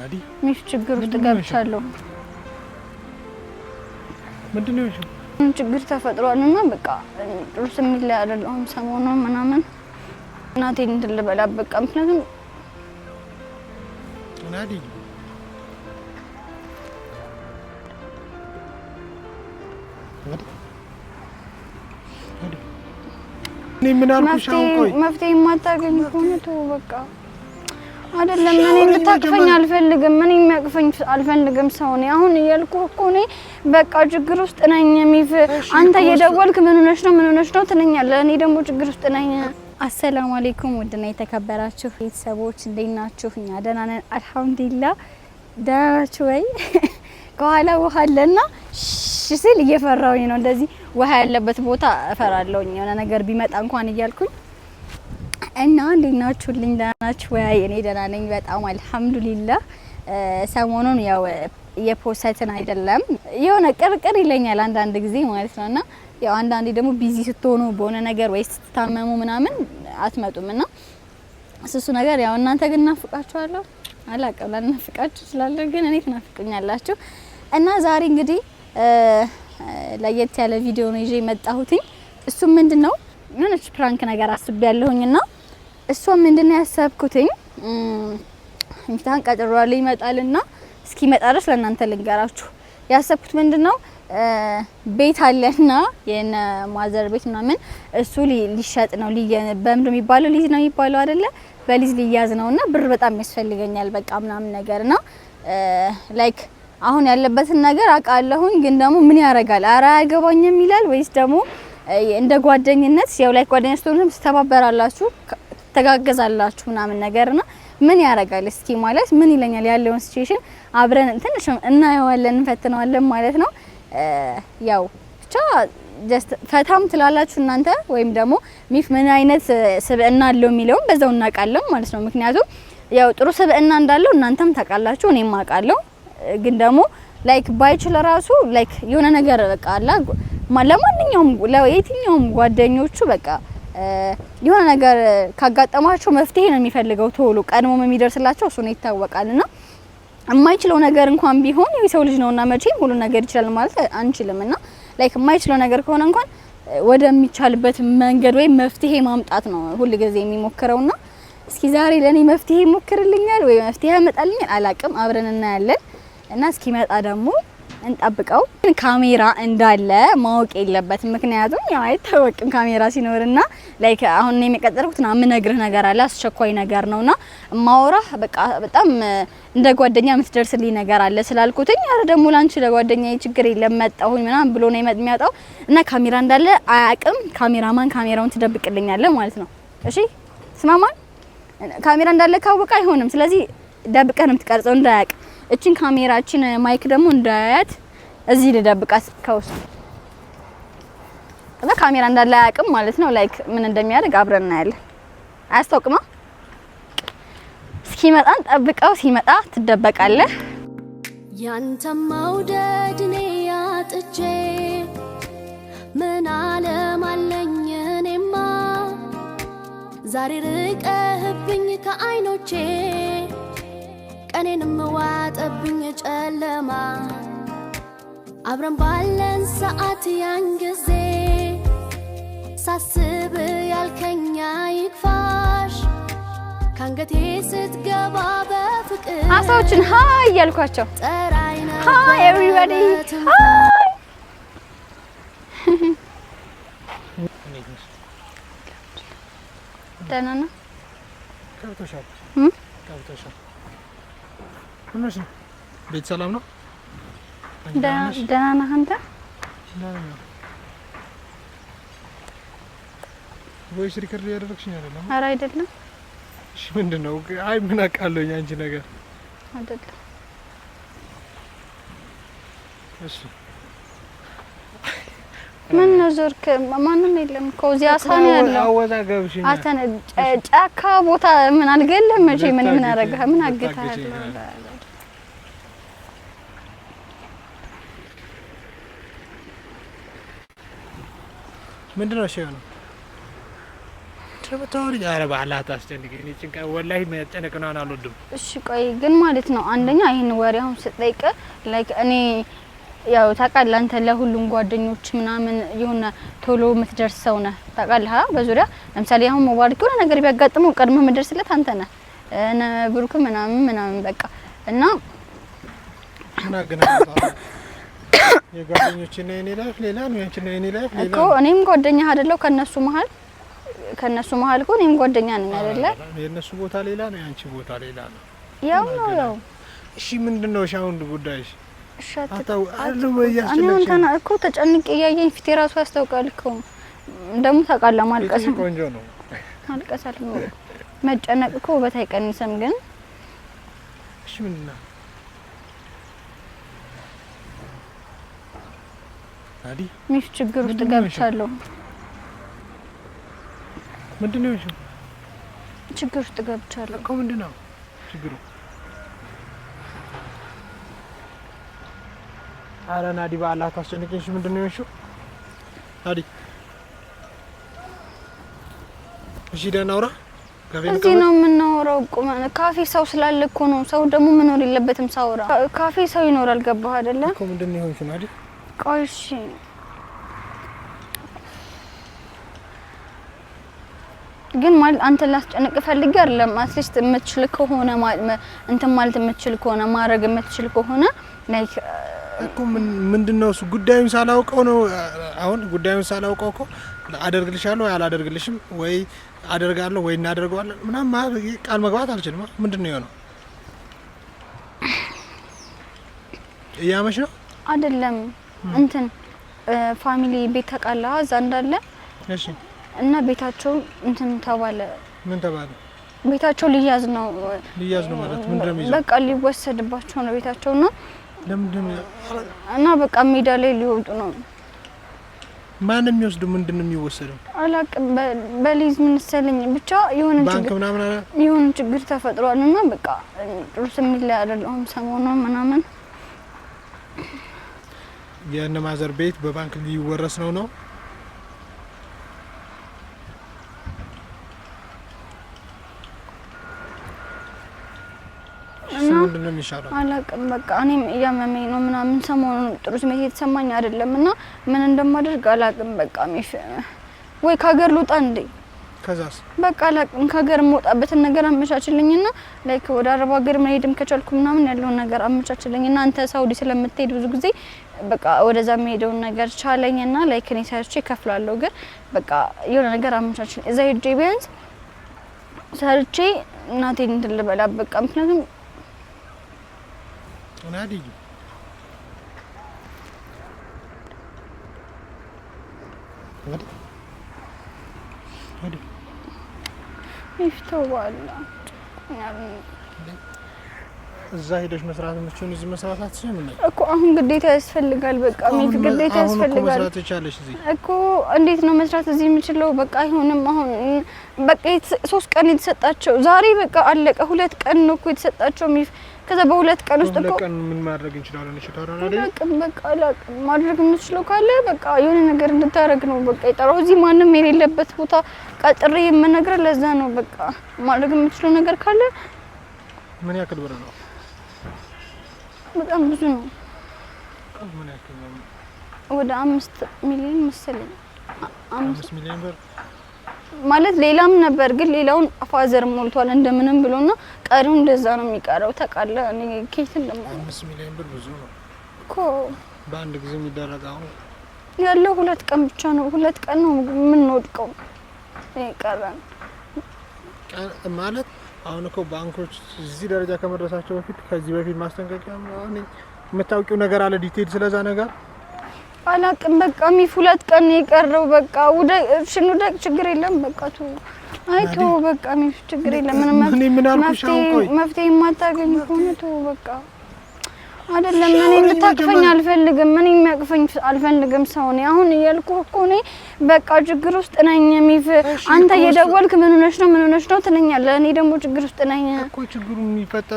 ናዲ ሚፍ ችግር ውስጥ ገብቻለሁ። ምንድነው እሺ? ችግር ተፈጥሯልና በቃ ጥሩ ስሜት ላይ አይደለሁም ሰሞኑን ምናምን እናቴን እንትን ልበላት በቃ ምክንያቱም ናዲ ምን አልኩሽ? መፍትሄ የማታገኝ ከሆነ ተው በቃ አይደለም። እኔ እንድታቅፈኝ አልፈልግም። ምን የሚያቅፈኝ አልፈልግም። ሰው ነኝ አሁን እያልኩህ እኮ እኔ በቃ ችግር ውስጥ ነኝ። ሚፍ አንተ እየደወልክ ምን ሆነሽ ነው ትለኛለህ። እኔ ደግሞ ችግር ውስጥ ነኝ። አሰላሙ አለይኩም ውድና የተከበራችሁ ቤተሰቦች እንዴት ናችሁ? እኛ ደህና ነን አልሐምዱሊላህ። ደህና ናችሁ ወይ? ከኋላ ውሃ አለና ስል እየፈራሁኝ ነው። እንደዚህ ውሃ ያለበት ቦታ እፈራለሁኝ የሆነ ነገር ቢመጣ እንኳን እያልኩኝ እና እንዴት ናችሁልኝ? ደህና ናችሁ ወይ? እኔ ደህና ነኝ በጣም አልሐምዱሊላህ። ሰሞኑን ያው የፖሰትን አይደለም የሆነ ቅርቅር ይለኛል አንዳንድ ጊዜ ማለት ነውና ያው አንዳንዴ ደግሞ ቢዚ ስትሆኑ በሆነ ነገር ወይ ስትታመሙ ምናምን አትመጡምና እሱ ነገር ያው እናንተ ግን ናፍቃችኋለሁ አላቀም ለናፍቃችሁ ስላለ ግን እኔ ትናፍቁኛላችሁ። እና ዛሬ እንግዲህ ለየት ያለ ቪዲዮ ነው ይዤ መጣሁትኝ። እሱ ምንድነው የሆነች ፕራንክ ነገር አስቤያለሁኝና እሱ ምንድነው ያሰብኩትኝ እንግዲህ ቀጥሯል ይመጣልና እስኪመጣ ድረስ ለእናንተ ልንገራችሁ። ያሰብኩት ምንድነው ቤት አለና የነ ማዘር ቤት ምናምን እሱ ሊሸጥ ነው በምን የሚባለው ሊዝ ነው የሚባለው አይደለ? በሊዝ ሊያዝ ነውና ብር በጣም ያስፈልገኛል በቃ ምናምን ነገርና ላይክ አሁን ያለበትን ነገር አውቃለሁኝ ግን ደግሞ ምን ያረጋል አራ ያገባኝም ይላል ወይስ ደግሞ እንደ ጓደኝነት ያው ላይክ ጓደኛ ስትሆኑ ተባበራላችሁ ተጋገዛላችሁ ምናምን ነገርና ምን ያረጋል እስኪ ማለት ምን ይለኛል ያለውን ሲቹዌሽን አብረን ትንሽ እናየዋለን እንፈትነዋለን ማለት ነው። ያው ብቻ ጀስት ፈታም ትላላችሁ እናንተ ወይም ደግሞ ሚፍ ምን አይነት ስብዕና አለው የሚለውን በዛው እናውቃለን ማለት ነው። ምክንያቱም ያው ጥሩ ስብዕና እንዳለው እናንተም ታውቃላችሁ እኔም አውቃለሁ። ግን ደግሞ ላይክ ባይችል ራሱ ላይክ የሆነ ነገር በቃ አላ ለማንኛውም ለየትኛውም ጓደኞቹ በቃ የሆነ ነገር ካጋጠማቸው መፍትሄ ነው የሚፈልገው ቶሎ ቀድሞ የሚደርስላቸው እሱ ነው ይታወቃልና የማይችለው ነገር እንኳን ቢሆን የሰው ልጅ ነውና መቼም ሁሉ ነገር ይችላል ማለት አንችልምና ላይክ የማይችለው ነገር ከሆነ እንኳን ወደሚቻልበት መንገድ ወይ መፍትሄ ማምጣት ነው ሁሉ ጊዜ የሚሞክረውና እስኪ ዛሬ ለኔ መፍትሄ ይሞክርልኛል ወይ መፍትሄ ያመጣልኛል አላቅም አብረን እናያለን። እና እስኪመጣ ደግሞ እንጠብቀው። ካሜራ እንዳለ ማወቅ የለበትም ምክንያቱም ያው አይታወቅም ካሜራ ሲኖርና ላይክ አሁን እኔ የቀጠርኩት ነው የምነግርህ ነገር አለ አስቸኳይ ነገር ነውና ማውራህ በቃ በጣም እንደ ጓደኛ የምትደርስልኝ ነገር አለ ስላልኩትኝ አረ ደግሞ ላንቺ ለጓደኛዬ ችግር የለም መጣሁኝ ምናምን ብሎ ነው የሚያጣው እና ካሜራ እንዳለ አያቅም። ካሜራማን ካሜራውን ትደብቅልኛለህ ማለት ነው። እሺ ስማማን ካሜራ እንዳለ ካወቀ አይሆንም። ስለዚህ ደብቀህ ነው የምትቀርጸው እንዳያቅ እቺን ካሜራችን ማይክ ደግሞ እንዳያት እዚህ ልደብቃት ከውስጥ እና ካሜራ እንዳለ አያውቅም ማለት ነው። ላይክ ምን እንደሚያደርግ አብረን እናያለን። አያስታውቅማ እስኪመጣ ጠብቀው ሲመጣ ትደበቃለህ። ያንተ መውደድ እኔ ያጥቼ ምን ዓለም አለኝ እኔማ ዛሬ ርቀህብኝ ከዓይኖቼ ቀኔንም ዋጠብኝ ጨለማ አብረን ባለን ሰዓት ያን ጊዜ ሳስብ ያልከኛ ይክፋሽ ካንገቴ ስትገባ በፍቅር አሳዎችን ሃይ ያልኳቸው ሃይ ኤቭሪባዲ ሃይ ደህና ነህ? ከብቶሻል ምንሽ ቤት ሰላም ነው? ደህና ነህ አንተ? ቮይስ ሪከርድ ያደረግሽኝ አይደለም? ኧረ አይደለም። እሺ ምንድነው? አይ ምን አውቃለሁኝ አንቺ ነገር አይደለም። እሺ ምን ነው ዞርክ? ማንንም የለም እኮ እዚያ ሳን ያለው አወዛገብሽኝ። አተን ጫካ ቦታ ምን አልገለም መቼ ምን አረጋህ? ምን አግታህ? ምንድነው? እሺ ነው ለምታወሪ ኧረ በአላህ ታስጨንቀኝ። እኔ ጭንቀ ወላሂ መጨነቅ ነው አልወድም። እሺ ቆይ ግን ማለት ነው አንደኛ ይሄን ወሬ አሁን ስጠይቅ ላይክ እኔ ያው ታውቃለህ አንተ ለሁሉም ጓደኞች ምናምን የሆነ ቶሎ የምትደርሰው ነህ ታውቃለህ። በዙሪያ ለምሳሌ አሁን ሙባረክ የሆነ ነገር ቢያጋጥመው ቀድሞ የምትደርስለት አንተ ነህ። ብሩክ ምናምን በቃ እና የጓደኞቼና የኔ ላይፍ ሌላ ነው፣ ያንቺና የኔ ላይፍ ሌላ እኮ እኔም ጓደኛ አይደለሁ ከነሱ መሀል እኮ እኔም ጓደኛ ነኝ አይደለ? የነሱ ቦታ ሌላ ነው፣ ያንቺ ቦታ ሌላ ነው። ያው ነው ያው። እሺ ምንድነው ሻውንድ ጉዳይሽ? አታው አለው ያስጨነቅሽ እኮ ተጨንቄ ያየኝ ፊቴ ራሱ ያስታውቃል እኮ። ደግሞ ታውቃለህ ማልቀስ ቆንጆ ነው። አልቀሳለሁ መጨነቅ እኮ ውበት አይቀንስም ግን እሺ ምንድነው አዲ ሚፍ ችግር ውስጥ ገብቻለሁ። ምንድነው እሺ ችግር ውስጥ ገብቻለሁ እኮ ምንድነው ችግሩ? አረ ናዲ በአላህ ታስጨንቀሽ። ምንድነው እሺ ናዲ እሺ ደናውራ እዚህ ነው የምናወራው። ቁመን ካፌ ሰው ስላለ እኮ ነው። ሰው ደግሞ መኖር የለበትም ሳውራ። ካፌ ሰው ይኖራል። ገባህ አይደለ? እኮ ምንድነው ይሆንሽ ናዲ? ቆይ እሺ ግን ማለት አንተ ላስጨንቅ ፈልጌ አይደለም። አትሊስት የምትችል ከሆነ እንትን ማለት የምትችል ከሆነ ማድረግ የምትችል ከሆነ ላይክ እኮ ምንድነው እሱ ጉዳዩን ሳላውቀው ነው። አሁን ጉዳዩን ሳላውቀው እኮ አደርግልሻለሁ ወይ አላደርግልሽም ወይ አደርጋለሁ ወይ እናደርገዋለን ምናምን ቃል መግባት አልችልም። ምንድነው የሆነው? እያመሽ ነው አይደለም እንትን ፋሚሊ ቤት ተቃላ እዛ እንዳለ እሺ። እና ቤታቸው እንትን ተባለ። ምን ተባለ? ቤታቸው ሊያዝ ነው ማለት ምንድነው የሚይዘው? በቃ ሊወሰድባቸው ነው ቤታቸው ነው። ለምንድነው? እና በቃ ሜዳ ላይ ሊወጡ ነው። ማን የሚወስዱ? ምንድነው የሚወሰደው? አላቅም በሊዝ ምን መሰለኝ ብቻ የሆነ ችግር ተፈጥሯልና በቃ ጥሩ ስሜት ላይ አይደለም ሰሞኑን ምናምን። የእነ ማዘር ቤት በባንክ ሊወረስ ነው። ምንድነው የሚሻለው? አላቅም በቃ እኔም እያመመኝ ነው ምናምን ሰሞኑን ጥሩ ስሜት የተሰማኝ አይደለምና ምን እንደማደርግ አላቅም። በቃ ወይ ከሀገር ልውጣ እንዴ? ከዛስ በቃ አላቅም። ከሀገር የምወጣበትን ነገር አመቻችልኝና ላይክ ወደ አረብ ሀገር መሄድም ከቻልኩ ምናምን ያለውን ነገር አመቻችልኝና አንተ ሳውዲ ስለምትሄድ ብዙ ጊዜ በቃ ወደዛ መሄደውን ነገር ቻለኝና ላይክ እኔ ሰርቼ እከፍላለሁ። ግን በቃ የሆነ ነገር አመቻችልኝ እዛ ሄጄ ቢያንስ ሰርቼ እናቴን እንትን ልበላ በቃ ምክንያቱም ናዲ ይፍተዋል እዛ ሄደሽ መስራት የምትችይው እዚህ መስራት አትችይም እኮ አሁን ግዴታ ያስፈልጋል። በቃ ሚት ግዴታ ያስፈልጋል መስራት ይቻለሽ እዚህ እኮ እንዴት ነው መስራት እዚህ የምችለው? በቃ አይሆንም። አሁን በቃ 3 ቀን የተሰጣቸው ዛሬ በቃ አለቀ። 2 ቀን ነው እኮ የተሰጣቸው ሚፍ ከዛ በ2 ቀን ውስጥ እኮ ቀን ምን ማድረግ እንችላለን? እሺ ታራራለህ በቃ አላቅም። ማድረግ የምትችለው ካለ በቃ የሆነ ነገር እንድታረግ ነው በቃ የጠራው። እዚህ ማንም የሌለበት ቦታ ቀጥሬ የምነግርህ ለዛ ነው። በቃ ማድረግ የምትችለው ነገር ካለ ምን ያክል ብር ነው? በጣም ብዙ ነው። ምን ያክል ነው? ወደ 5 ሚሊዮን መሰለኝ። 5 ሚሊዮን ብር ማለት ሌላም ነበር ግን ሌላውን ፋዘር ሞልቷል እንደምንም ብሎና ቀሪው እንደዛ ነው የሚቀረው። ተቃለ እኔ ኬት እንደማ 5 ሚሊዮን ብር ብዙ ነው እኮ በአንድ ጊዜ የሚደረጋው ያለው 2 ቀን ብቻ ነው። 2 ቀን ነው ምን ወድቀው ይቀራል ማለት አሁን እኮ ባንኮች እዚህ ደረጃ ከመድረሳቸው በፊት ከዚህ በፊት ማስጠንቀቂያ ነው። የምታውቂው ነገር አለ ዲቴል ስለዛ ነገር አላቅም። በቃ ሚፍ 2 ቀን የቀረው በቃ ወደ ችግር የለም በቃ አይቶ በቃ ሚፍ ችግር የለም። መፍትሄ የማታገኝ ከሆነ ተው በቃ አይደለም። እኔ ልታቅፈኝ አልፈልግም። ምን የሚያቅፈኝ አልፈልግም። ሰው ነኝ አሁን እያልኩህ እኮ ነኝ። በቃ ችግር ውስጥ ነኝ ሚፍ። አንተ እየደወልክ ምን ሆነሽ ነው ትለኛለህ። እኔ ደግሞ ችግር ውስጥ ነኝ እኮ። ችግሩ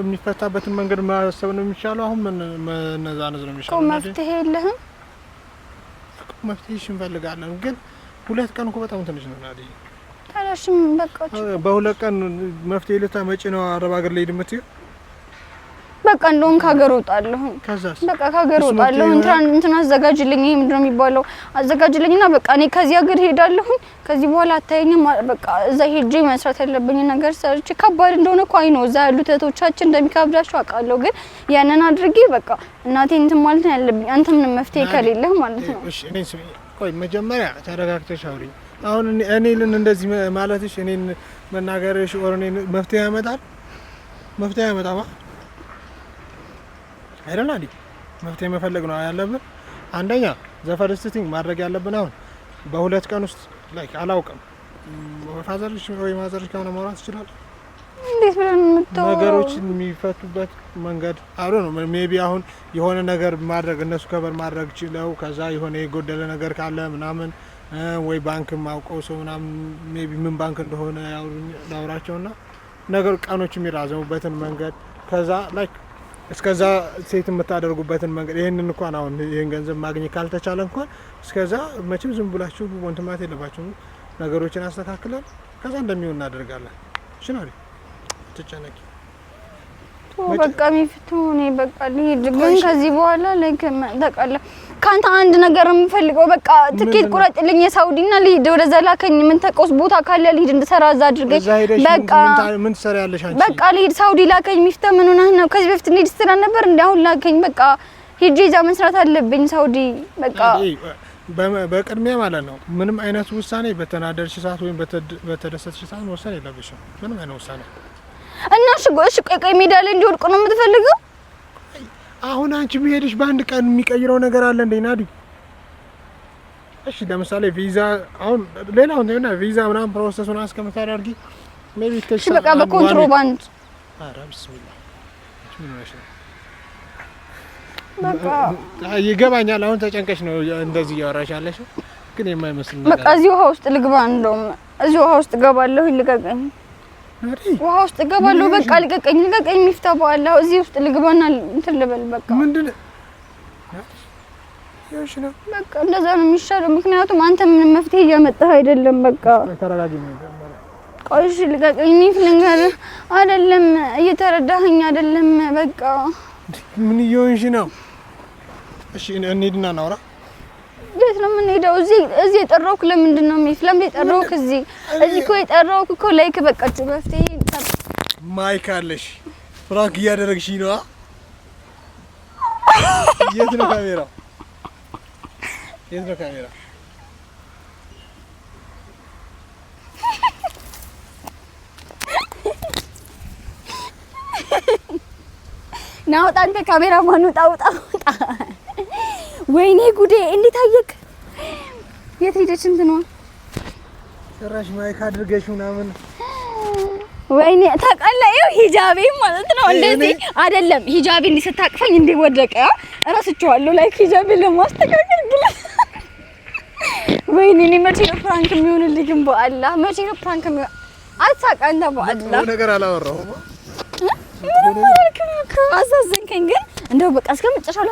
የሚፈታበትን መንገድ ማሰብ ነው የሚሻለው። አሁን መነዛነዝ ነው የሚሻለው። መፍትሄ የለህም? መፍትሄሽ እንፈልጋለን ግን 2 ቀን እኮ በጣም ትንሽ ነው ናዲ። ታዲያ እሺም በቃ በሁለት ቀን መፍትሄ ልታመጪ ነው አረብ ሀገር ላይ ድምትዩ በቃ እንደውም ካገር ወጣለሁ ከዛስ በቃ ካገር ወጣለሁ እንትን አዘጋጅልኝ ይሄ ምንድነው የሚባለው አዘጋጅልኝና በቃ እኔ ከዚህ ሀገር ሄዳለሁ ከዚህ በኋላ አታየኝም በቃ እዛ ሄጄ መስራት ያለብኝ ነገር ሰርቼ ከባድ እንደሆነ እኮ አይ ነው እዛ ያሉት እህቶቻችን እንደሚከብዳቸው አውቃለሁ ግን ያንን አድርጌ በቃ እናቴን እንትን ማለት ያለብኝ አንተ ምንም መፍትሄ ከሌለህ ማለት ነው እሺ እኔ ቆይ መጀመሪያ ተረጋግተሽ አውሪ አሁን እኔን እንደዚህ ማለትሽ እኔን መናገርሽ ኦር እኔን መፍትሄ ያመጣማ አይደል አይደል መፍትሄ መፈለግ ነው ያለብን አንደኛ ዘፈርስቲንግ ማድረግ ያለብን አሁን በሁለት ቀን ውስጥ ላይክ አላውቅም ፋዘርሽ ወይ ማዘርሽ ካና ማውራት ይችላል እንዴት ብለን መተው ነገሮችን የሚፈቱበት መንገድ አሮ ነው ሜቢ አሁን የሆነ ነገር ማድረግ እነሱ ከበር ማድረግ ይችላል ከዛ የሆነ የጎደለ ነገር ካለ ምናምን ወይ ባንክ ማውቀው ሰው ምናምን ሜቢ ምን ባንክ እንደሆነ ያውራቸውና ነገር ቀኖች የሚራዘሙበትን መንገድ ከዛ ላይክ እስከዛ ሴት የምታደርጉበትን መንገድ ይሄንን እንኳን አሁን ይሄን ገንዘብ ማግኘት ካልተቻለ እንኳን እስከዛ መቼም ዝም ብላችሁ ወንትማት የለባችሁም ነገሮችን አስተካክለን ከዛ እንደሚሆን እናደርጋለን እሺ ነው ተጨነቂ በቃ ሚፍቱኔ በቃ ልሂድ ግን ከዚህ በኋላ ላይክ ተቀለ ካንተ አንድ ነገር የምፈልገው በቃ ትኬት ቁረጥልኝ የሳውዲና ልሂድ ወደዛ ላከኝ ምን ተቆስ ቦታ ካለ ልሂድ እንድሰራ አዛ አድርገኝ በቃ ምን ትሰሪያለሽ አንቺ በቃ ልሂድ ሳውዲ ላከኝ ሚፍታ ምን ሆነህ ነው ከዚህ በፊት ልሂድ ስትል ነበር እንዴ አሁን ላከኝ በቃ ሂጄ እዛ መስራት አለብኝ ሳውዲ በቃ በቅድሚያ ማለት ነው ምንም አይነት ውሳኔ በተናደርሽ ሰዓት ወይም በተደሰትሽ ሰዓት ወሰን የለብሽም ምንም አይነት ውሳኔ እና እሺ ቆይ ሜዳ ላይ እንዲወድቁ ነው የምትፈልገው አሁን አንቺ መሄድሽ በአንድ ቀን የሚቀይረው ነገር አለ እንዴ ናዲ እሺ ለምሳሌ ቪዛ አሁን ሌላው እንደሆነ ቪዛ ምናምን ፕሮሰሱን አስከምታደርጊ ሜቢ እሺ በቃ በኮንትሮባንድ አረብስ ምን ነው በቃ ይገባኛል አሁን ተጨንቀሽ ነው እንደዚህ ያወራሽ ያለሽ ግን የማይመስል ነገር በቃ እዚህ ውሃ ውስጥ ልግባ እንደውም እዚህ ውሃ ውስጥ ገባለሁ ይልቀቀኝ ውሃ ውስጥ ገባለሁ በቃ ልቀቀኝ ሚፍታ በኋላ እዚህ ውስጥ ልግባና እንትን ልበል በቃ ምንድነው ያሽ ነው በቃ እንደዛ ነው የሚሻለው ምክንያቱም አንተ ምን መፍትሄ እያመጣህ አይደለም በቃ ተረጋጊ ነው ቆይሽ ልቀቀኝ ሚፍልንገር አይደለም እየተረዳኸኝ አይደለም በቃ ምን ይሆንሽ ነው እሺ እንሂድና እናውራ የት ነው የምንሄደው እዚህ የጠራሁት ለምንድን ነው ለምን የጠራሁት እዚህ እኮ የጠራሁት እኮ ላይክ በቃ መፍትሄ ማይክ አለሽ ፍራንክ እያደረግሽ ነው የት ነው ካሜራው ናውጣ አንተ ካሜራማን ውጣ ወይኔ ጉዴ እንዴት አየክ የት ሄደች እንት ነው ጭራሽ ማይክ አድርገሽ ምናምን ወይኔ ታውቃለህ ሂጃቤ ማለት ነው እንደዚህ አይደለም ሂጃቤ እንዲስታቅፈኝ እንዲወደቀ እራስቸዋለሁ ላይክ ሂጃቤ ለማስተካከል ግለት ወይኔ እኔ መቼ ነው ፍራንክ የሚሆንልኝ ግን በአላህ መቼ ነው ፍራንክ የሚሆን አትሳቃንተ በአላህ ነገር አላወራሁም አሳዘንከኝ ግን እንደው በቃ እስከመጨረሻው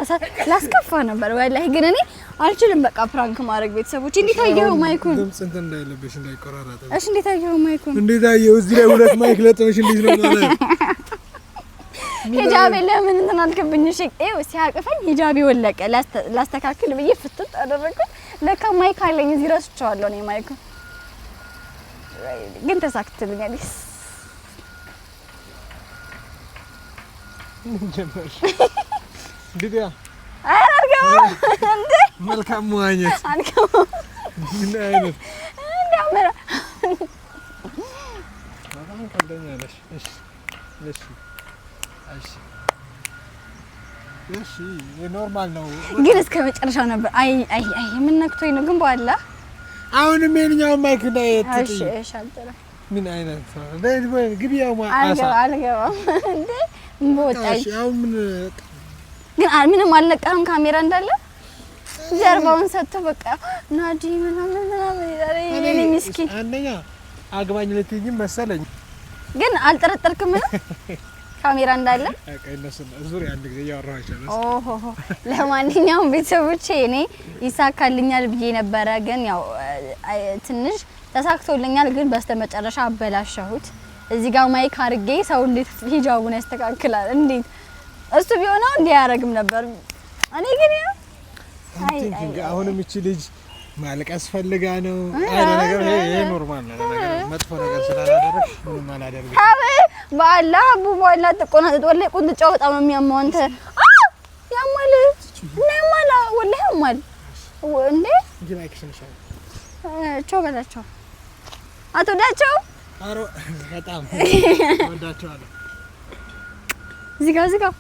ላስከፋ ነበር ወላሂ ግን እኔ አልችልም በቃ ፍራንክ ማድረግ ቤተሰቦች እንዴት አየኸው ማይኩን ድምጽ እንትን እንዳይለብሽ እንዳይቆራረጥ እሺ እንዴት አየኸው ማይኩን እንዴት አየኸው እዚህ ላይ ሁለት ማይክ ለጥፈሽ እንዴት ነው ማለት ሂጃቤ ለምን እንትን አልከብኝ እሺ ይኸው ሲያቅፈኝ ሂጃቤ ወለቀ ላስተካክል ብዬ ፍትጥ አደረኩት ለካ ማይክ አለኝ እዚህ ረስቼዋለሁ እኔ ማይኩን ግን ተሳክቶልኛል ጀመር ዲዲያ አርጋው እንዴ መልካም ሙአኘት አርጋው ምን አይነት እንዳመራ በጣም ቀደኛለሽ እሺ ኖርማል ነው ግን እስከ መጨረሻ ነበር አይ ምን ነክቶኝ ነው ግን በኋላ አሁንም የኛው ማይክ ላይ እሺ አልጠራ ምን አይነት ነው ግቢያው አልገባም እንዴ ቦታሽ ያው ምን ግን ምንም አልነቀረም ካሜራ እንዳለ ጀርባውን ሰጥቶ በቃ ናዲ ምናምን ይላል እኔ ምስኪን አንደኛ አግባኝ ልትይኝ መሰለኝ ግን አልጠረጠርክም ካሜራ እንዳለ እነሱ ዙሪያ አንድ ጊዜ ያወራኋቸው ነው ኦሆ ለማንኛውም ቤተሰቦቼ እኔ ይሳካልኛል ብዬ ነበረ ግን ያው ትንሽ ተሳክቶልኛል ግን በስተመጨረሻ አበላሻሁት እዚህ ጋር ማይክ አርጌ ሰው እንዴት ሂጃቡን ያስተካክላል እንዴት እሱ ቢሆነው እንዲያረግም ነበር እኔ ግን አሁንም እቺ ልጅ ማልቀስ ፈልጋ ነው አይነ ነገር ይሄ ኖርማል ነው ነገር መጥፎ ነገር ስላላደረግሽ ምንም አላደርግም በአላህ በኋላ ተቆናጥጦ ወላሂ ቁንጥጫው በጣም ነው የሚያማው አንተ ያማል ነማላ ወላሂ ያማል እንዴ ጅማይክሽን ሻው ቻው በላቸው አትወዳቸው አሮ በጣም ወዳቸዋለሁ እዚህ ጋር